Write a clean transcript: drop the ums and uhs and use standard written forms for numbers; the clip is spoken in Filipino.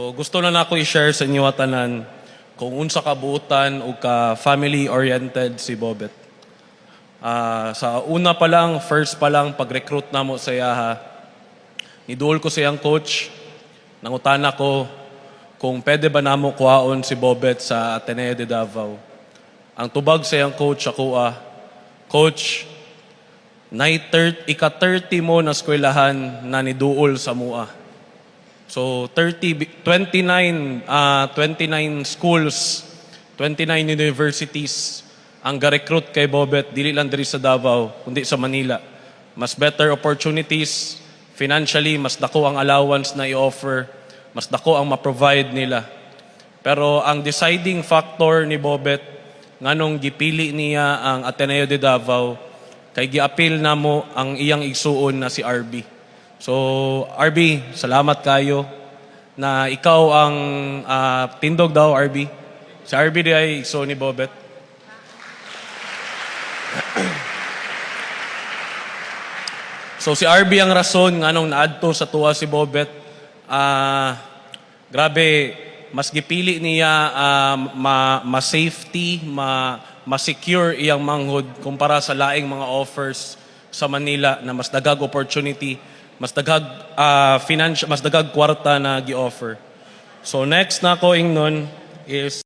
So, gusto na nako i-share sa inyo tanan kung unsa kabuutan o ka family-oriented si Bobet. Sa una pa lang, first pa lang, pag-recruit na mo sa yaha, niduol ko siyang coach, nangutana ko kung pwede ba namo kuhaon si Bobet sa Ateneo de Davao. Ang tubag siyang coach ako, Coach, ika-30 mo na eskwelahan na niduol sa mua. So 29 schools, 29 universities ang ga-recruit kay Bobet, dili lang diri sa Davao, kundi sa Manila. Mas better opportunities, financially, mas dako ang allowance na i-offer, mas dako ang ma-provide nila. Pero ang deciding factor ni Bobet, nganong gipili niya ang Ateneo de Davao, kay gi-appeal na mo ang iyang igsuon na si RB. So, RB, salamat kayo na ikaw ang tindog daw, RB. Si RB di ay igsuon ni Bobet. So, si RB ang rason nganong naadto sa tuwa si Bobet. Grabe, mas gipili niya ma-safety, ma-secure iyang manghod kumpara sa laing mga offers sa Manila na mas dagag opportunity, mas dagag financial, mas dagag kwarta na gi-offer. So next na ko ingnon is